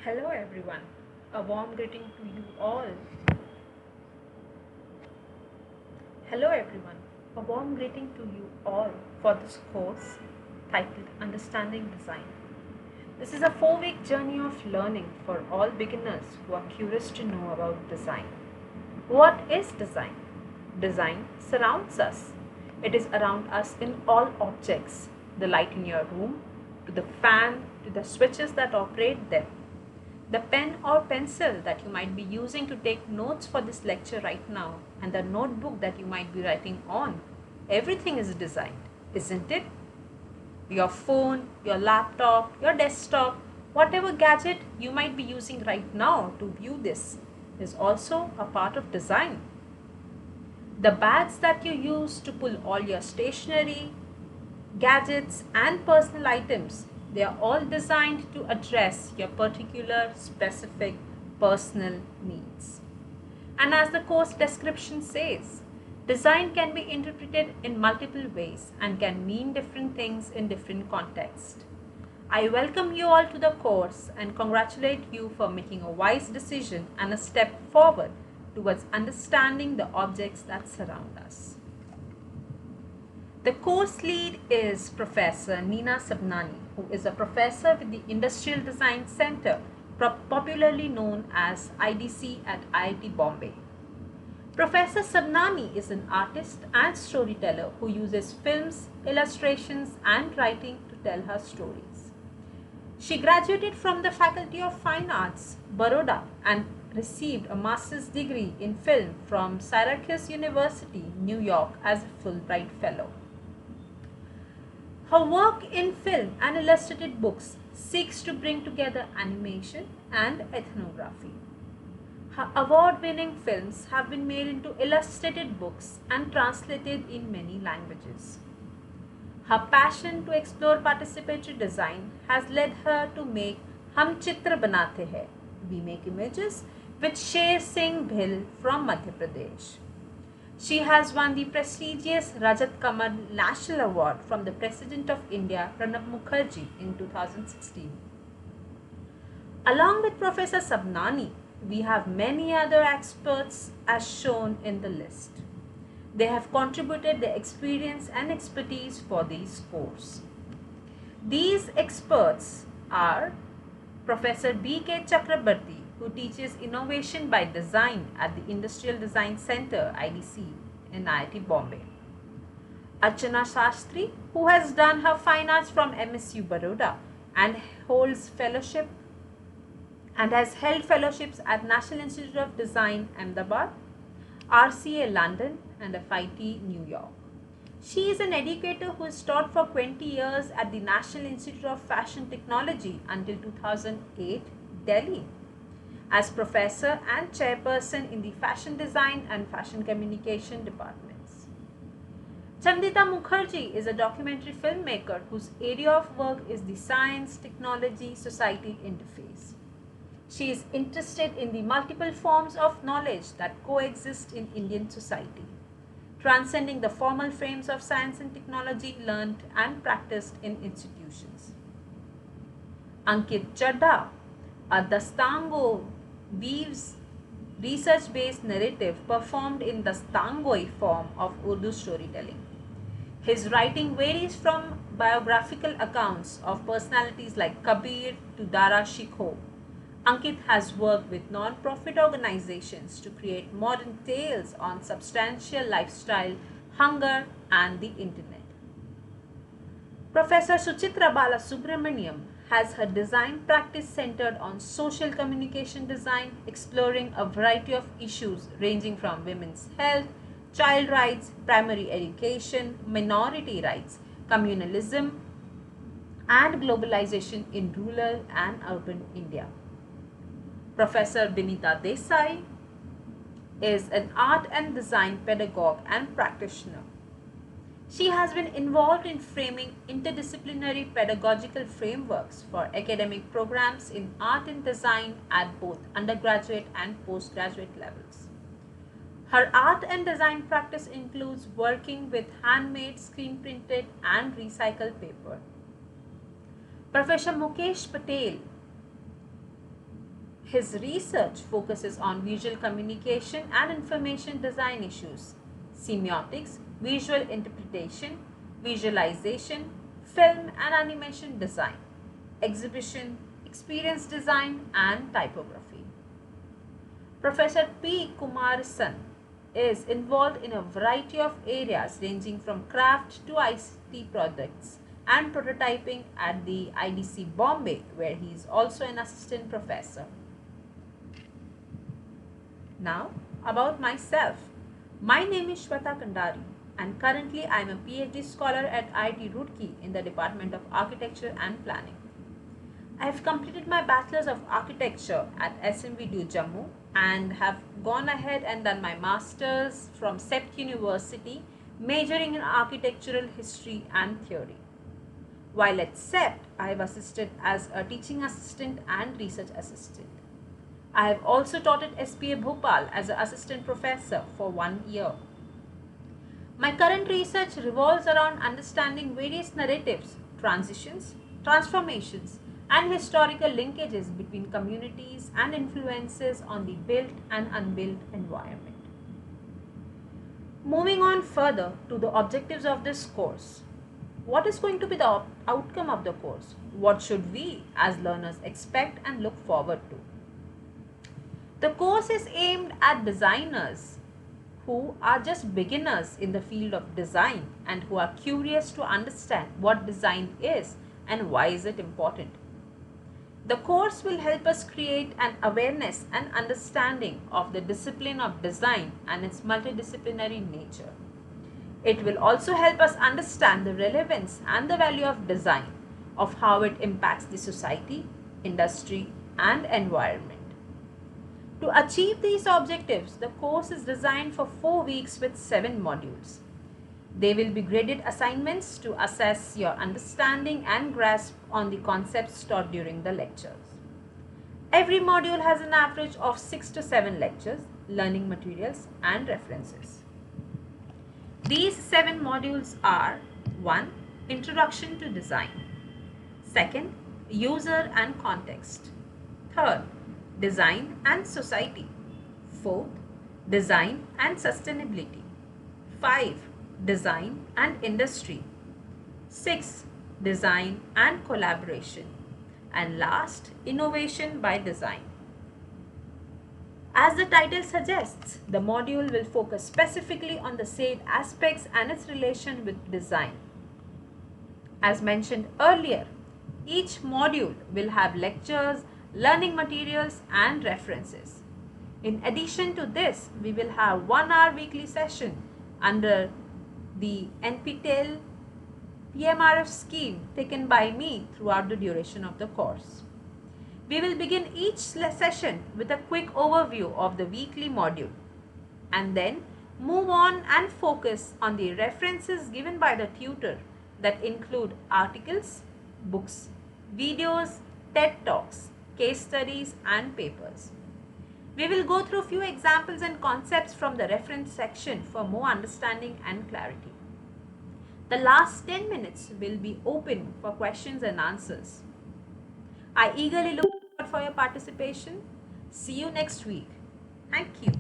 Hello everyone, a warm greeting to you all. Hello everyone, a warm greeting to you all for this course titled Understanding Design. This is a 4-week journey of learning for all beginners who are curious to know about design. What is design? Design surrounds us. It is around us in all objects, the light in your room, to the fan, to the switches that operate them, the pen or pencil that you might be using to take notes for this lecture right now, and the notebook that you might be writing on. Everything is designed, isn't it? Your phone, your laptop, your desktop, whatever gadget you might be using right now to view this is also a part of design. The bags that you use to pull all your stationery, gadgets and personal items, they are all designed to address your particular specific personal needs. And as the course description says, design can be interpreted in multiple ways and can mean different things in different contexts. I welcome you all to the course and congratulate you for making a wise decision and a step forward towards understanding the objects that surround us. The course lead is Professor Nina Sabnani, who is a professor with the Industrial Design Center, popularly known as IDC at IIT Bombay. Professor Sabnani is an artist and storyteller who uses films, illustrations, and writing to tell her stories. She graduated from the Faculty of Fine Arts, Baroda, and received a master's degree in film from Syracuse University, New York, as a Fulbright Fellow. Her work in film and illustrated books seeks to bring together animation and ethnography. Her award-winning films have been made into illustrated books and translated in many languages. Her passion to explore participatory design has led her to make Hum Chitra Banate Hai, We Make Images, with Sher Singh Bhill from Madhya Pradesh. She has won the prestigious Rajat Kamal National Award from the President of India, Pranab Mukherjee, in 2016. Along with Professor Sabnani, we have many other experts as shown in the list. They have contributed their experience and expertise for this course. These experts are Professor B.K. Chakrabarti, who teaches Innovation by Design at the Industrial Design Center, IDC, in IIT Bombay. Archana Shastri, who has done her fine arts from MSU Baroda and holds fellowship and has held fellowships at National Institute of Design, Ahmedabad, RCA London, and FIT New York. She is an educator who has taught for 20 years at the National Institute of Fashion Technology until 2008, Delhi, as professor and chairperson in the fashion design and fashion communication departments. Chandita Mukherjee is a documentary filmmaker whose area of work is the science, technology, society interface. She is interested in the multiple forms of knowledge that coexist in Indian society, transcending the formal frames of science and technology learned and practiced in institutions. Ankit Chadha, a Dastango weaves research-based narrative performed in Dastangoi form of Urdu storytelling. His writing varies from biographical accounts of personalities like Kabir to Dara Shikho. Ankit has worked with non-profit organizations to create modern tales on substantial lifestyle, hunger, and the internet. Professor Suchitra Balasubramaniam has her design practice centered on social communication design, exploring a variety of issues ranging from women's health, child rights, primary education, minority rights, communalism, and globalization in rural and urban India. Professor Binita Desai is an art and design pedagogue and practitioner. She has been involved in framing interdisciplinary pedagogical frameworks for academic programs in art and design at both undergraduate and postgraduate levels. Her art and design practice includes working with handmade, screen printed, and recycled paper. Professor Mukesh Patel His research focuses on visual communication and information design issues, semiotics, visual interpretation, visualization, film and animation design, exhibition, experience design, and typography. Professor P. Kumarsan is involved in a variety of areas ranging from craft to ICT projects and prototyping at the IDC Bombay, where he is also an assistant professor. Now, about myself. My name is Shweta Kandari and currently I am a PhD scholar at IIT Roorkee in the Department of Architecture and Planning. I have completed my Bachelor's of Architecture at SMVDU Jammu and have gone ahead and done my Master's from CEPT University, majoring in Architectural History and Theory. While at CEPT, I have assisted as a teaching assistant and research assistant. I have also taught at SPA Bhopal as an assistant professor for 1 year. My current research revolves around understanding various narratives, transitions, transformations, and historical linkages between communities and influences on the built and unbuilt environment. Moving on further to the objectives of this course. What is going to be the outcome of the course? What should we as learners expect and look forward to? The course is aimed at designers who are just beginners in the field of design and who are curious to understand what design is and why is it important. The course will help us create an awareness and understanding of the discipline of design and its multidisciplinary nature. It will also help us understand the relevance and the value of design, of how it impacts the society, industry, and environment. To achieve these objectives, the course is designed for 4 weeks with 7 modules. They will be graded assignments to assess your understanding and grasp on the concepts taught during the lectures. Every module has an average of 6 to 7 lectures, learning materials, and references. These 7 modules are: 1. Introduction to design. 2nd. User and context. 3rd. Design and society. 4th. Design and sustainability. 5. Design and industry. 6. Design and collaboration. And last, innovation by design. As the title suggests, the module will focus specifically on the said aspects and its relation with design. As mentioned earlier, each module will have lectures, learning materials, and references. In addition to this, we will have 1 hour weekly session under the NPTEL PMRF scheme taken by me throughout the duration of the course. We will begin each session with a quick overview of the weekly module and then move on and focus on the references given by the tutor that include articles, books, videos, TED Talks, case studies, and papers. We will go through few examples and concepts from the reference section for more understanding and clarity. The last 10 minutes will be open for questions and answers. I eagerly look forward for your participation. See you next week. Thank you.